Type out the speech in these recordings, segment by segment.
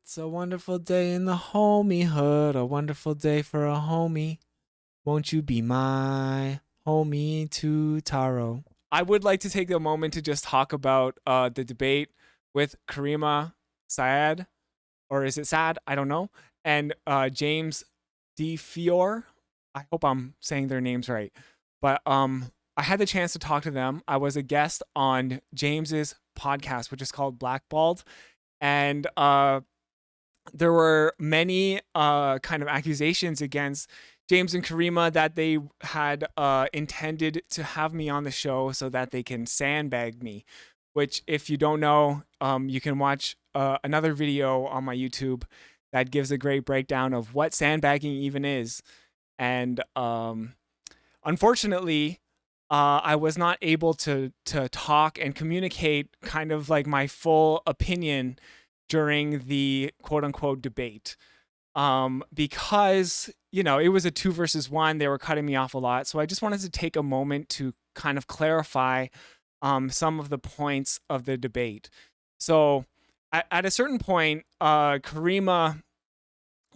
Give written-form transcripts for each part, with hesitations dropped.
It's a wonderful day in the homiehood, a wonderful day for a homie. Won't you be my homie to Taro? I would like to take a moment to just talk about the debate with Caryma Syed, or is it Sad? I don't know. And James DiFiore. I hope I'm saying their names right. But I had the chance to talk to them. I was a guest on James's podcast, which is called Blackballed. And there were many kind of accusations against James and Caryma that they had intended to have me on the show so that they can sandbag me. Which, if you don't know, you can watch another video on my YouTube that gives a great breakdown of what sandbagging even is. And unfortunately, I was not able to talk and communicate kind of like my full opinion during the quote unquote debate. Because, it was a 2 versus 1. They were cutting me off a lot. So I just wanted to take a moment to kind of clarify some of the points of the debate. So at a certain point, Caryma,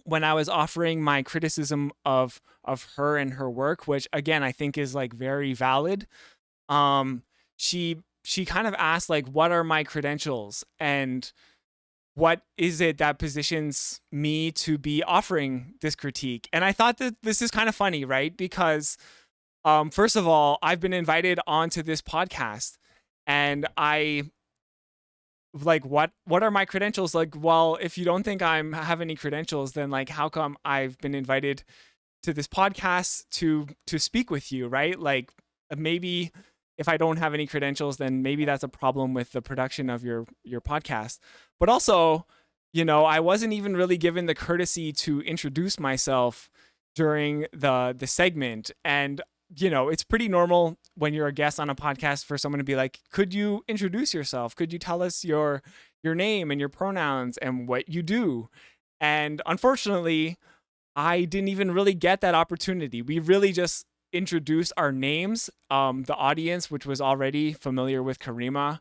when I was offering my criticism of her and her work, which again I think is like very valid, um, she kind of asked like, what are my credentials and what is it that positions me to be offering this critique? And I thought that this is kind of funny, right? Because first of all, I've been invited onto this podcast, and I like, what are my credentials? Like, well, if you don't think I'm have any credentials, then like how come I've been invited to this podcast to speak with you, right? Like, maybe if I don't have any credentials, then maybe that's a problem with the production of your podcast. But also, I wasn't even really given the courtesy to introduce myself during the segment. And it's pretty normal when you're a guest on a podcast for someone to be like, could you introduce yourself? Could you tell us your name and your pronouns and what you do? And unfortunately, I didn't even really get that opportunity. We really just introduced our names. The audience, which was already familiar with Caryma,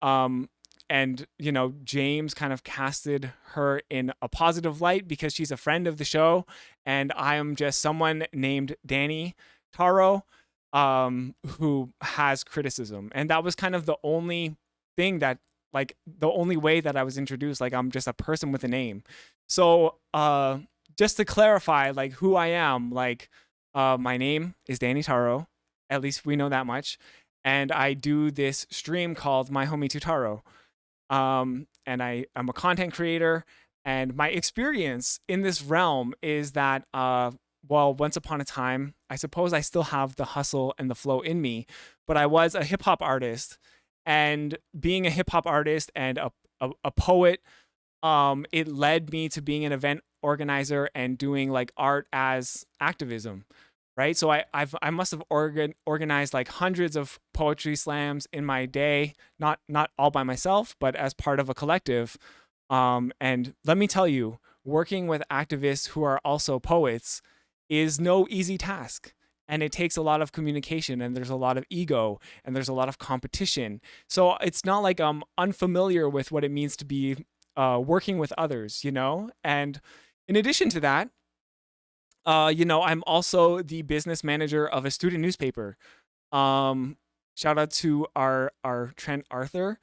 and James kind of casted her in a positive light because she's a friend of the show, and I am just someone named Danny Taro, who has criticism. And that was kind of the only thing that, like, the only way that I was introduced. Like, I'm just a person with a name. So, just to clarify, like, who I am, like, my name is Danny Taro. At least we know that much. And I do this stream called My Homie Tutaro. And I'm a content creator. And my experience in this realm is that, well, once upon a time, I suppose I still have the hustle and the flow in me, but I was a hip hop artist. And being a hip hop artist and a poet, it led me to being an event organizer and doing like art as activism, right? So I must have organized like hundreds of poetry slams in my day, not all by myself, but as part of a collective. And let me tell you, working with activists who are also poets is no easy task. And it takes a lot of communication, and there's a lot of ego, and there's a lot of competition. So it's not like I'm unfamiliar with what it means to be working with others, And in addition to that, I'm also the business manager of a student newspaper. Shout out to our Trent Arthur.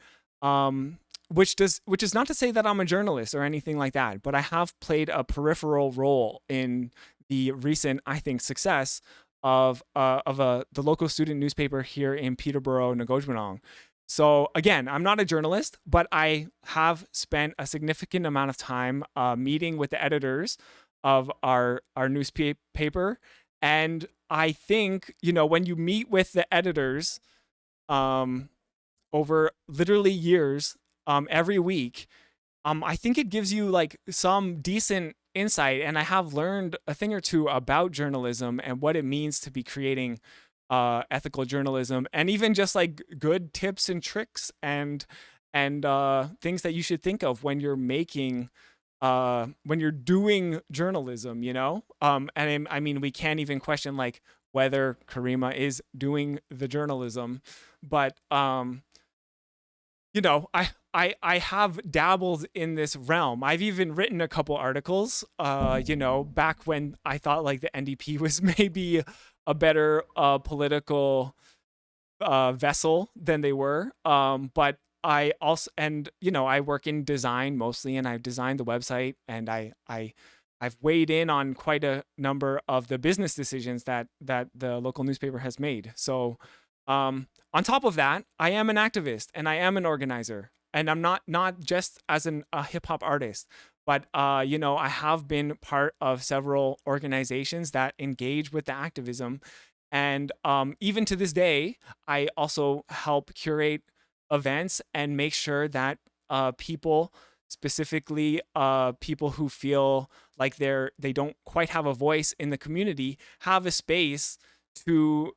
Which is not to say that I'm a journalist or anything like that, but I have played a peripheral role in the recent, I think, success of the local student newspaper here in Peterborough, Ngojmanong. So again, I'm not a journalist, but I have spent a significant amount of time meeting with the editors of our newspaper. And I think, when you meet with the editors over literally years, every week, I think it gives you like some decent insight. And I have learned a thing or two about journalism and what it means to be creating ethical journalism, and even just like good tips and tricks and things that you should think of when you're making when you're doing journalism, and I mean, we can't even question like whether Caryma is doing the journalism, but I I have dabbled in this realm. I've even written a couple articles, back when I thought like the NDP was maybe a better political vessel than they were. But I also, and I work in design mostly, and I've designed the website, and I've weighed in on quite a number of the business decisions that the local newspaper has made. So, on top of that, I am an activist and I am an organizer, and I'm not just as a hip hop artist, but I have been part of several organizations that engage with the activism, and even to this day, I also help curate events and make sure that people, specifically people who feel like they don't quite have a voice in the community, have a space to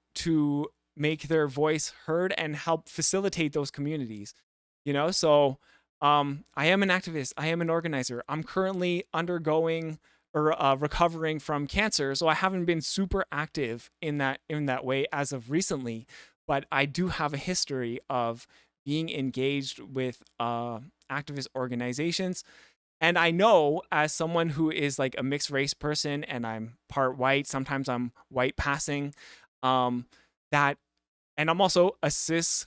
make their voice heard and help facilitate those communities. So I am an activist, I am an organizer. I'm currently undergoing or recovering from cancer, so I haven't been super active in that way as of recently, but I do have a history of being engaged with activist organizations. And I know, as someone who is like a mixed race person, and I'm part white, sometimes I'm white passing, um, that, and I'm also a cis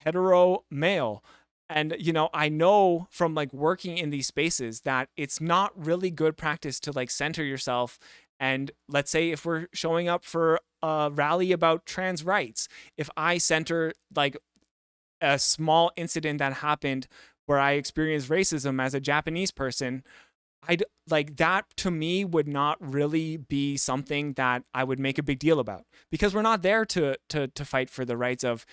hetero male. And, I know from like working in these spaces that it's not really good practice to like center yourself. And let's say if we're showing up for a rally about trans rights, if I center like a small incident that happened where I experienced racism as a Japanese person, I'd like that, to me, would not really be something that I would make a big deal about, because we're not there to fight for the rights of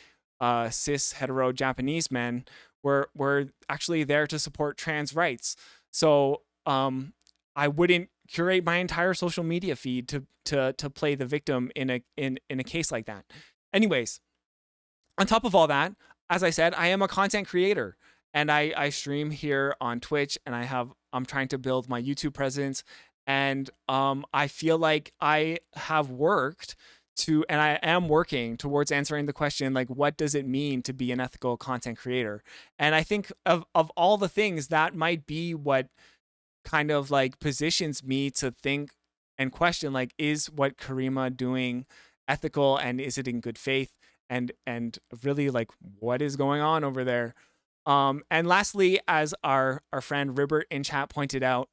cis hetero Japanese men. We're actually there to support trans rights. So I wouldn't curate my entire social media feed to play the victim in a case like that. Anyways, on top of all that, as I said, I am a content creator, and I stream here on Twitch, and I'm trying to build my YouTube presence, and I feel like I have worked and I am working towards answering the question, like, what does it mean to be an ethical content creator? And I think of all the things, that might be what kind of like positions me to think and question, like, is what Caryma doing ethical, and is it in good faith, and really, like, what is going on over there? And lastly, as our friend Ribert in chat pointed out,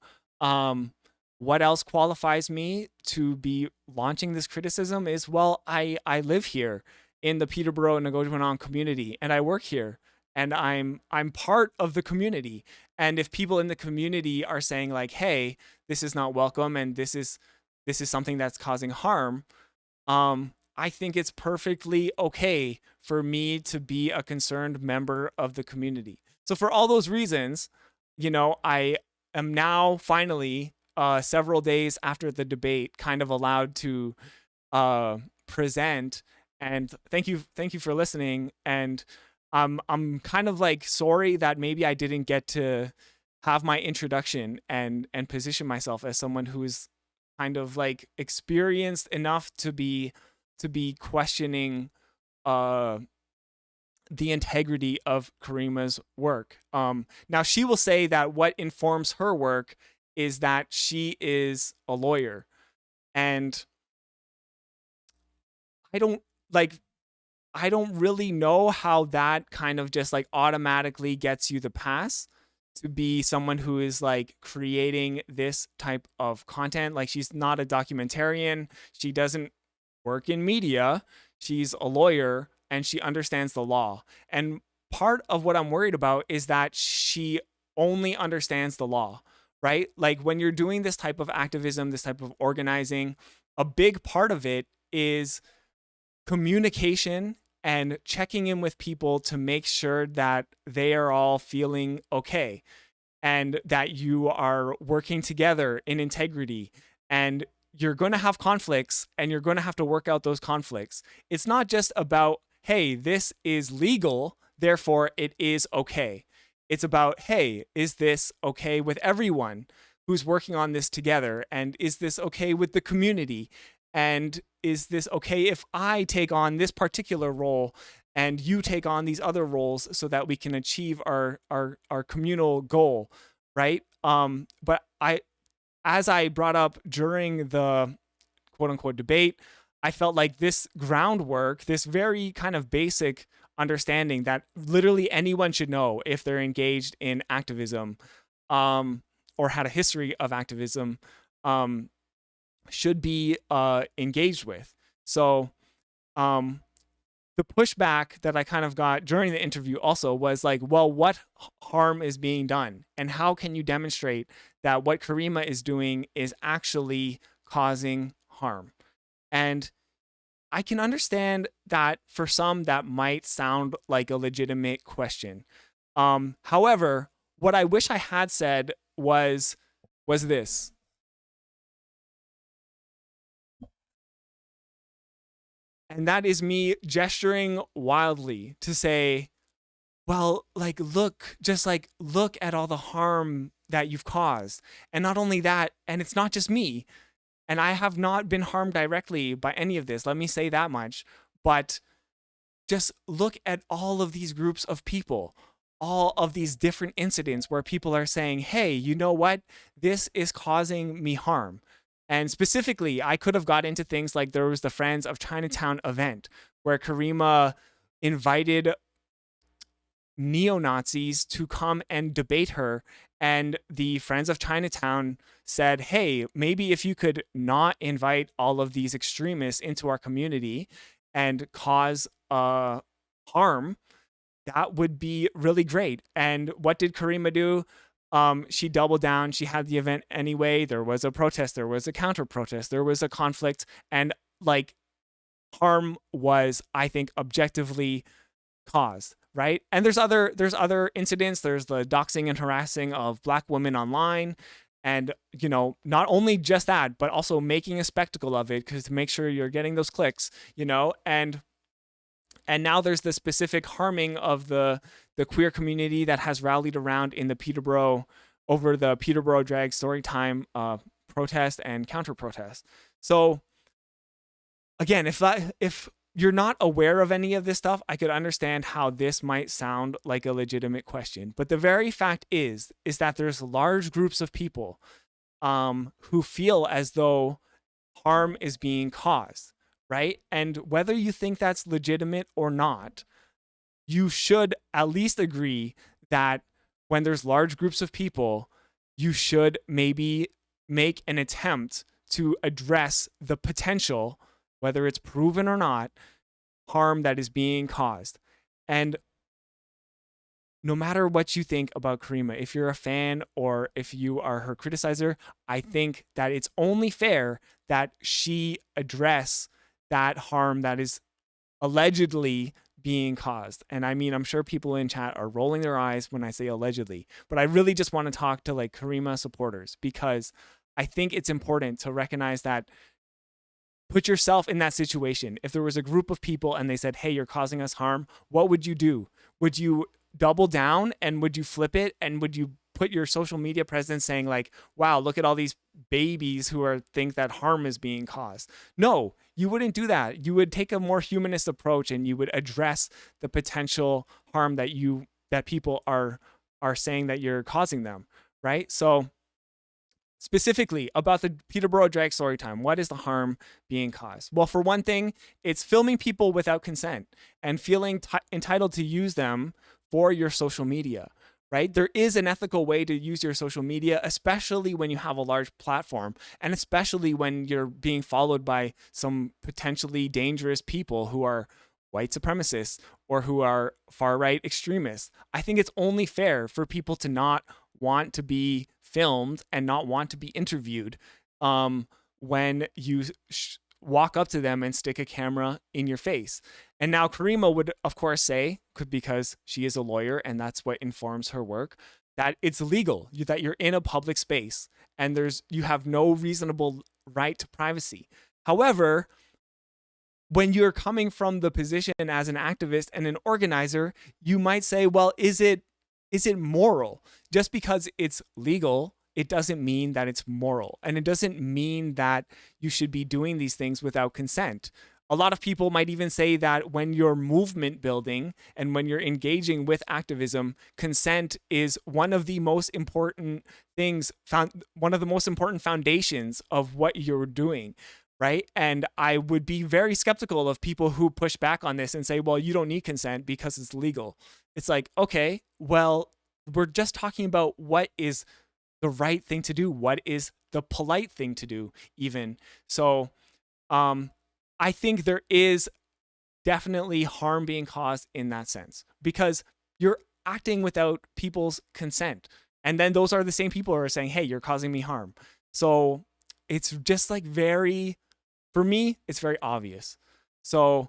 what else qualifies me to be launching this criticism is, well, I live here in the Peterborough and Nagojuanan community, and I work here, and I'm part of the community. And if people in the community are saying like, hey, this is not welcome, and this is something that's causing harm, I think it's perfectly okay for me to be a concerned member of the community. So for all those reasons, I am now finally, several days after the debate, kind of allowed to present. And thank you for listening. And I'm kind of like sorry that maybe I didn't get to have my introduction and position myself as someone who's kind of like experienced enough to be questioning the integrity of Caryma's work. Now, she will say that what informs her work is that she is a lawyer, and I don't really know how that kind of just like automatically gets you the pass to be someone who is like creating this type of content. Like, she's not a documentarian. She doesn't work in media. She's a lawyer, and she understands the law. And part of what I'm worried about is that she only understands the law, right? Like, when you're doing this type of activism, this type of organizing, a big part of it is communication and checking in with people to make sure that they are all feeling okay, and that you are working together in integrity. And you're going to have conflicts, and you're going to have to work out those conflicts. It's not just about, hey, this is legal, therefore it is okay. It's about, hey, is this okay with everyone who's working on this together? And is this okay with the community? And is this okay if I take on this particular role and you take on these other roles so that we can achieve our communal goal, right? But as I brought up during the quote unquote debate, I felt like this groundwork, this very kind of basic understanding that literally anyone should know if they're engaged in activism, or had a history of activism, um, should be engaged with. So, um, the pushback that I kind of got during the interview also was like, well, what harm is being done? And how can you demonstrate that what Caryma is doing is actually causing harm? And I can understand that for some that might sound like a legitimate question. However, what I wish I had said was this. And that is me gesturing wildly to say, well, like, look, just like, look at all the harm that you've caused. And not only that, and it's not just me, and I have not been harmed directly by any of this, let me say that much. But just look at all of these groups of people, all of these different incidents where people are saying, hey, you know what? This is causing me harm. And specifically, I could have got into things like there was the Friends of Chinatown event where Caryma invited neo-Nazis to come and debate her. And the Friends of Chinatown said, hey, maybe if you could not invite all of these extremists into our community and cause harm, that would be really great. And what did Caryma do? She doubled down. She had the event anyway. There was a protest. There was a counter protest. There was a conflict. And like, harm was, I think, objectively caused, right? And there's other incidents. There's the doxing and harassing of Black women online. And, you know, not only just that, but also making a spectacle of it because to make sure you're getting those clicks, you know, and now there's the specific harming of the queer community that has rallied around in the Peterborough over the Peterborough drag storytime protest and counter protest. So again, if you're not aware of any of this stuff, I could understand how this might sound like a legitimate question. But the very fact is that there's large groups of people who feel as though harm is being caused, right? And whether you think that's legitimate or not, you should at least agree that when there's large groups of people, you should maybe make an attempt to address the potential, whether it's proven or not, harm that is being caused. And no matter what you think about Caryma, if you're a fan or if you are her criticizer, I think that it's only fair that she address that harm that is allegedly being caused. And I mean, I'm sure people in chat are rolling their eyes when I say allegedly, but I really just want to talk to like Caryma supporters because I think it's important to recognize that. Put yourself in that situation. If there was a group of people and they said, hey, you're causing us harm, what would you do? Would you double down and would you flip it? And would you put your social media presence saying like, wow, look at all these babies who think that harm is being caused? No, you wouldn't do that. You would take a more humanist approach and you would address the potential harm that people are saying that you're causing them, right? So specifically about the Peterborough drag story time, what is the harm being caused? Well, for one thing, it's filming people without consent and feeling entitled to use them for your social media, right? There is an ethical way to use your social media, especially when you have a large platform and especially when you're being followed by some potentially dangerous people who are white supremacists or who are far-right extremists. I think it's only fair for people to not want to be filmed and not want to be interviewed when you walk up to them and stick a camera in your face. And now Caryma would, of course, say, because she is a lawyer and that's what informs her work, that it's legal, that you're in a public space and you have no reasonable right to privacy. However, when you're coming from the position as an activist and an organizer, you might say, well, is it moral? Just because it's legal, it doesn't mean that it's moral. And it doesn't mean that you should be doing these things without consent. A lot of people might even say that when you're movement building and when you're engaging with activism, consent is one of the most important things, one of the most important foundations of what you're doing, right? And I would be very skeptical of people who push back on this and say, well, you don't need consent because it's legal. It's like, okay, well, we're just talking about what is the right thing to do, what is the polite thing to do, even. So, I think there is definitely harm being caused in that sense because you're acting without people's consent. And then those are the same people who are saying, hey, you're causing me harm. So it's just like for me, it's very obvious. So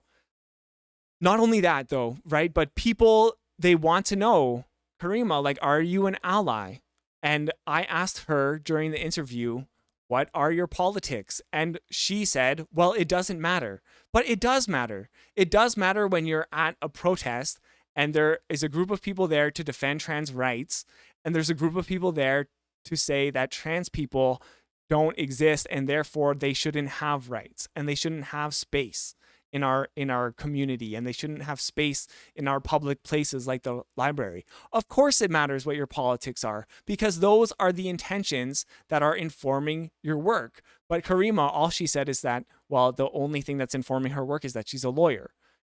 not only that though, right? But people, they want to know, Caryma, like, are you an ally? And I asked her during the interview, what are your politics? And she said, well, it doesn't matter. But it does matter. It does matter when you're at a protest and there is a group of people there to defend trans rights. And there's a group of people there to say that trans people don't exist and therefore they shouldn't have rights and they shouldn't have space in our community and they shouldn't have space in our public places like the library. Of course it matters what your politics are because those are the intentions that are informing your work. But Caryma, all she said is that, well, the only thing that's informing her work is that she's a lawyer.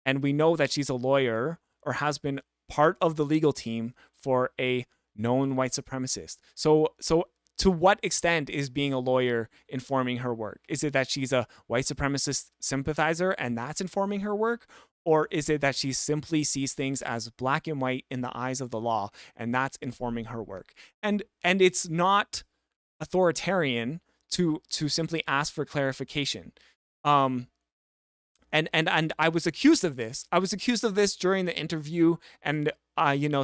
And we know that she's a lawyer or has been part of the legal team for a known white supremacist. So to what extent is being a lawyer informing her work? Is it that she's a white supremacist sympathizer and that's informing her work? Or is it that she simply sees things as black and white in the eyes of the law and that's informing her work? And it's not authoritarian to simply ask for clarification. And I was accused of this. I was accused of this during the interview, and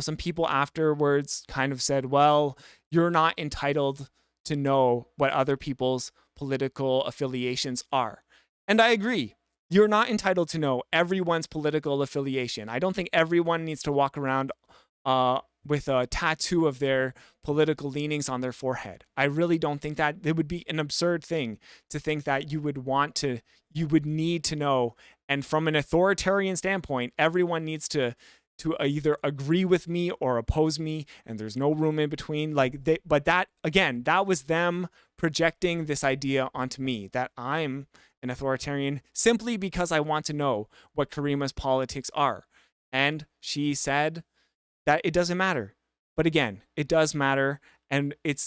some people afterwards kind of said, "Well, you're not entitled to know what other people's political affiliations are." And I agree. You're not entitled to know everyone's political affiliation. I don't think everyone needs to walk around with a tattoo of their political leanings on their forehead. I really don't think that. It would be an absurd thing to think that you would need to know. And from an authoritarian standpoint, everyone needs to either agree with me or oppose me, and there's no room in between. But that, again, that was them projecting this idea onto me that I'm an authoritarian simply because I want to know what Caryma's politics are. And she said that it doesn't matter. But again, it does matter, and it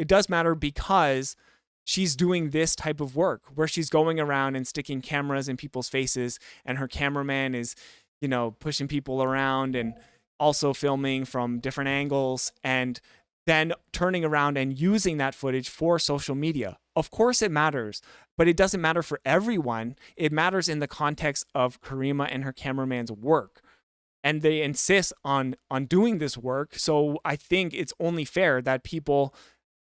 does matter because she's doing this type of work where she's going around and sticking cameras in people's faces, and her cameraman is, pushing people around and also filming from different angles and then turning around and using that footage for social media. Of course it matters, but it doesn't matter for everyone. It matters in the context of Caryma and her cameraman's work. And they insist on doing this work. So I think it's only fair that people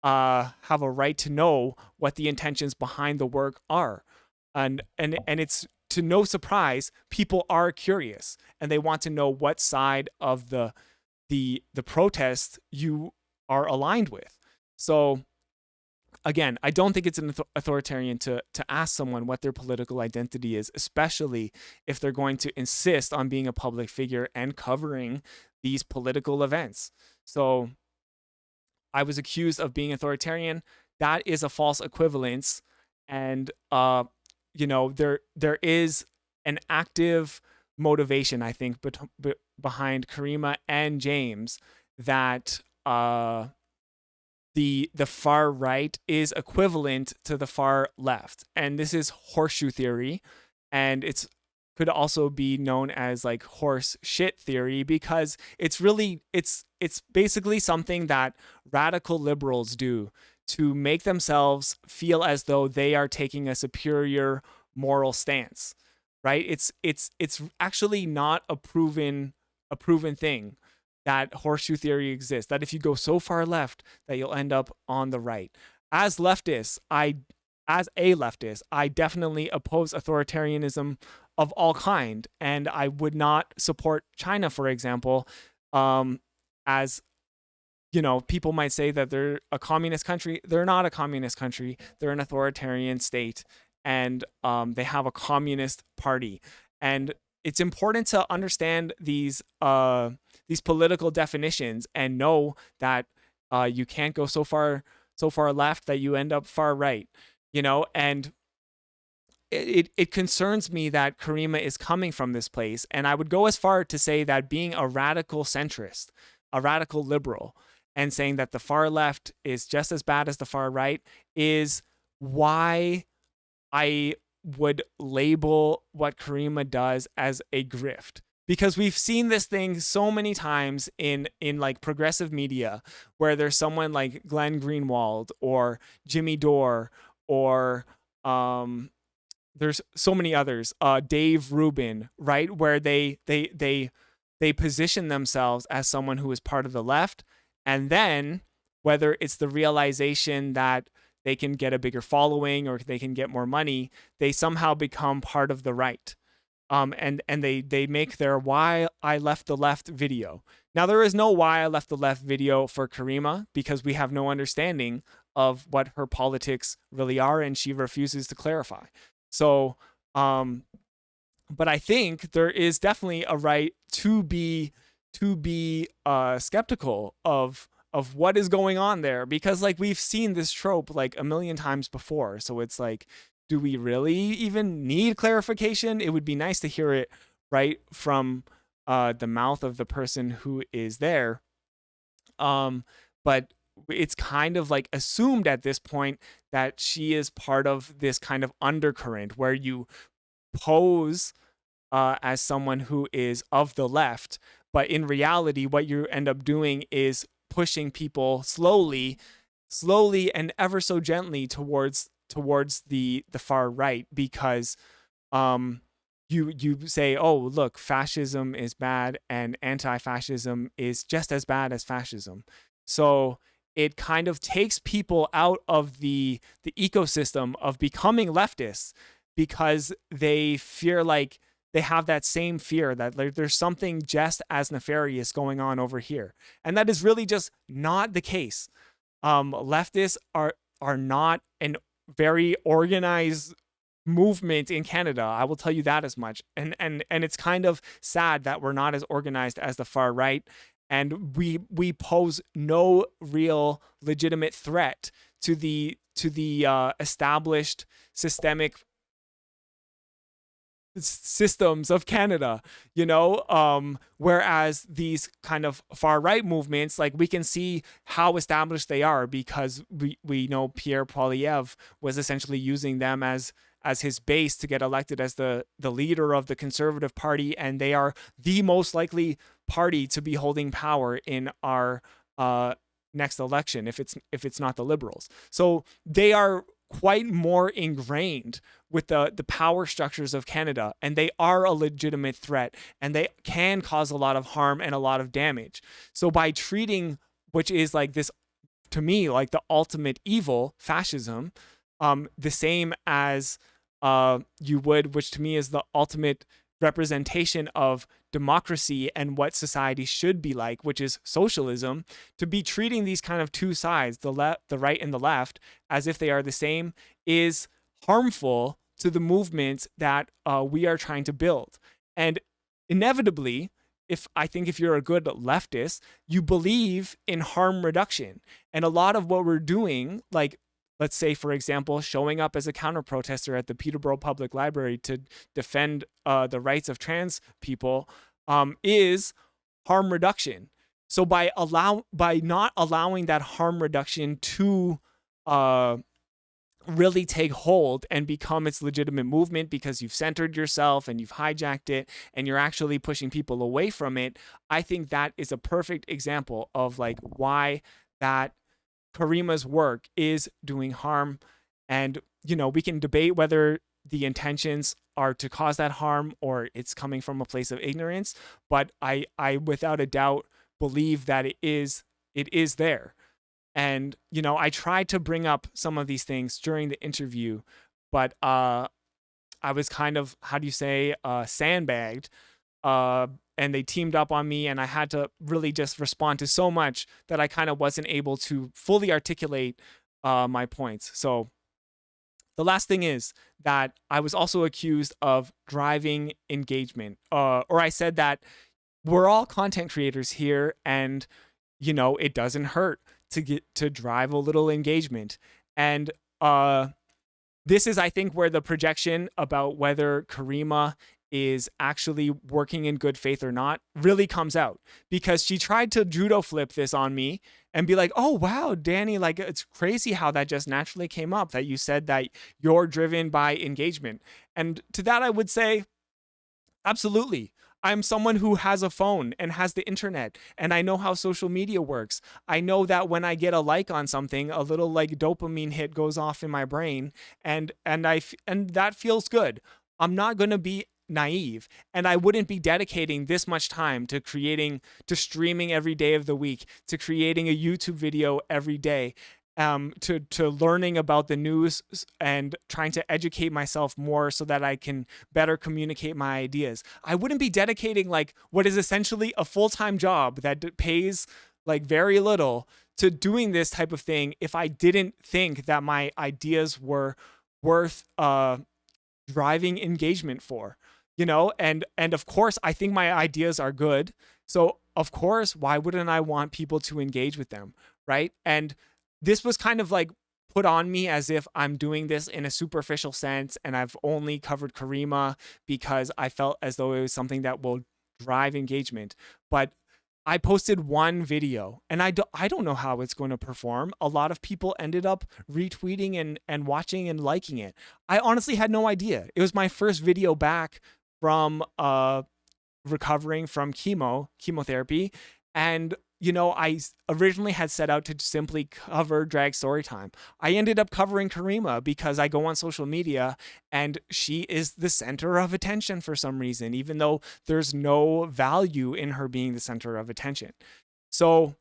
have a right to know what the intentions behind the work are. And it's to no surprise, people are curious and they want to know what side of the protest you are aligned with. So again, I don't think it's an authoritarian to ask someone what their political identity is, especially if they're going to insist on being a public figure and covering these political events. So I was accused of being authoritarian. That is a false equivalence. And, there is an active motivation, I think, behind Caryma and James that the far right is equivalent to the far left. And this is horseshoe theory. And it's could also be known as like horse shit theory because it's basically something that radical liberals do to make themselves feel as though they are taking a superior moral stance, right? It's actually not a proven thing that horseshoe theory exists, that if you go so far left that you'll end up on the right. As a leftist, I definitely oppose authoritarianism of all kind, and I would not support China, for example, as people might say that they're a communist country. They're not a communist country. They're an authoritarian state, and they have a communist party. And it's important to understand these political definitions and know that you can't go so far left that you end up far right, you know. And it concerns me that Caryma is coming from this place. And I would go as far to say that being a radical centrist, a radical liberal, and saying that the far left is just as bad as the far right is why I would label what Caryma does as a grift. Because we've seen this thing so many times in like progressive media, where there's someone like Glenn Greenwald or Jimmy Dore, or there's so many others, Dave Rubin, right, where they position themselves as someone who is part of the left, and then whether it's the realization that they can get a bigger following or they can get more money, they somehow become part of the right. And they make their "Why I Left the Left" video. Now, there is no "Why I Left the Left" video for Caryma, because we have no understanding of what her politics really are, and she refuses to clarify. So, but I think there is definitely a right to be skeptical of what is going on there, because like we've seen this trope like a million times before. So it's like, do we really even need clarification? It would be nice to hear it right from the mouth of the person who is there. But it's kind of like assumed at this point that she is part of this kind of undercurrent where you pose as someone who is of the left, but in reality, what you end up doing is pushing people slowly and ever so gently towards the far right, because you say, oh, look, fascism is bad and anti-fascism is just as bad as fascism. So it kind of takes people out of the ecosystem of becoming leftists, because they fear, like they have that same fear that there's something just as nefarious going on over here. And that is really just not the case. Leftists are not an very organized movement in Canada. I will tell you that as much. And it's kind of sad that we're not as organized as the far right. And we pose no real legitimate threat to the established systemic systems of Canada, you know, whereas these kind of far right movements, like we can see how established they are, because we know Pierre Poilievre was essentially using them as his base to get elected as the leader of the Conservative Party, and they are the most likely party to be holding power in our next election, if it's not the Liberals. So they are quite more ingrained with the power structures of Canada, and they are a legitimate threat, and they can cause a lot of harm and a lot of damage. So by treating, which is like this, to me, like the ultimate evil, fascism, the same as you would, which to me is the ultimate representation of democracy and what society should be like, which is socialism, to be treating these kind of two sides, the right and the left, as if they are the same, is harmful to the movements that we are trying to build. And inevitably, if you're a good leftist, you believe in harm reduction. And a lot of what we're doing, like, let's say, for example, showing up as a counter-protester at the Peterborough Public Library to defend the rights of trans people, is harm reduction. So by not allowing that harm reduction to really take hold and become its legitimate movement, because you've centered yourself and you've hijacked it and you're actually pushing people away from it, I think that is a perfect example of like why that Caryma's work is doing harm. And, you know, we can debate whether the intentions are to cause that harm or it's coming from a place of ignorance, but I without a doubt believe that it is there. And, you know, I tried to bring up some of these things during the interview, but I was kind of, how do you say, sandbagged, and they teamed up on me, and I had to really just respond to so much that I kind of wasn't able to fully articulate my points. So The last thing is that I was also accused of driving engagement, or I said that we're all content creators here, and it doesn't hurt to drive a little engagement. And this is, I think, where the projection about whether Caryma is actually working in good faith or not really comes out, because she tried to judo flip this on me and be like, oh wow, Danny, like, it's crazy how that just naturally came up, that you said that you're driven by engagement. And to that I would say, absolutely. I'm someone who has a phone and has the internet, and I know how social media works. I know that when I get a like on something, a little like dopamine hit goes off in my brain, and that feels good. I'm not going to be naive, and I wouldn't be dedicating this much time to streaming every day of the week, to creating a YouTube video every day, to learning about the news and trying to educate myself more so that I can better communicate my ideas. I wouldn't be dedicating like what is essentially a full-time job that pays like very little to doing this type of thing if I didn't think that my ideas were worth driving engagement for. And of course I think my ideas are good. So of course, why wouldn't I want people to engage with them, right? And this was kind of like put on me as if I'm doing this in a superficial sense, and I've only covered Caryma because I felt as though it was something that will drive engagement. But I posted one video, and I don't know how it's going to perform. A lot of people ended up retweeting and watching and liking it. I honestly had no idea. It was my first video back from recovering from chemotherapy. And I originally had set out to simply cover drag story time. I ended up covering Caryma because I go on social media and she is the center of attention for some reason, even though there's no value in her being the center of attention. So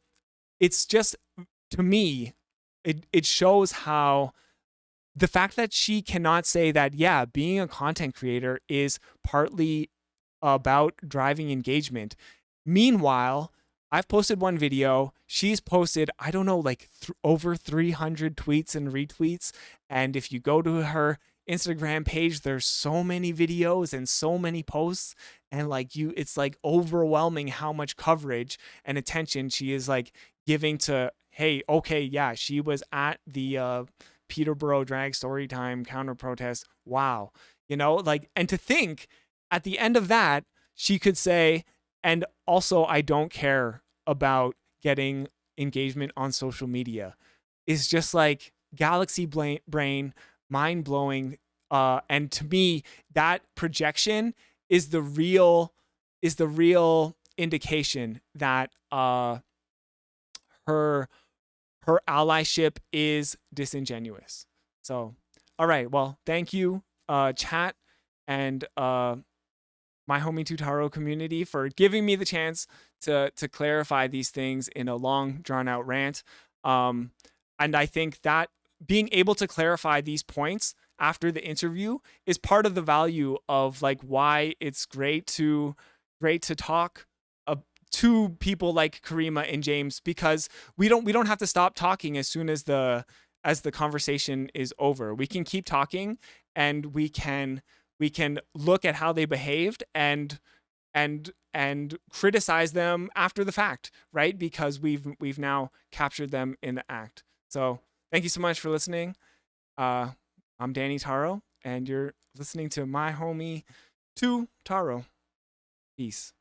it's just, to me, it shows how the fact that she cannot say that, yeah, being a content creator is partly about driving engagement. Meanwhile, I've posted one video. She's posted, I don't know, like over 300 tweets and retweets. And if you go to her Instagram page, there's so many videos and so many posts. And it's like overwhelming how much coverage and attention she is like giving to, hey, okay, yeah, she was at the Peterborough Drag Storytime counter protest. Wow. And to think at the end of that, she could say, and also, I don't care about getting engagement on social media, is just like galaxy brain, mind blowing. And to me, that projection is the real indication that her allyship is disingenuous. So, all right. Well, thank you, chat, and my homie Tutaro community, for giving me the chance to clarify these things in a long, drawn out rant. And I think that being able to clarify these points after the interview is part of the value of like why it's great to talk to people like Caryma and James, because we don't have to stop talking as soon as the conversation is over. We can keep talking, and we can look at how they behaved and criticize them after the fact, right? Because we've now captured them in the act. So thank you so much for listening. I'm Danny Taro, and you're listening to my homie Taro. Peace.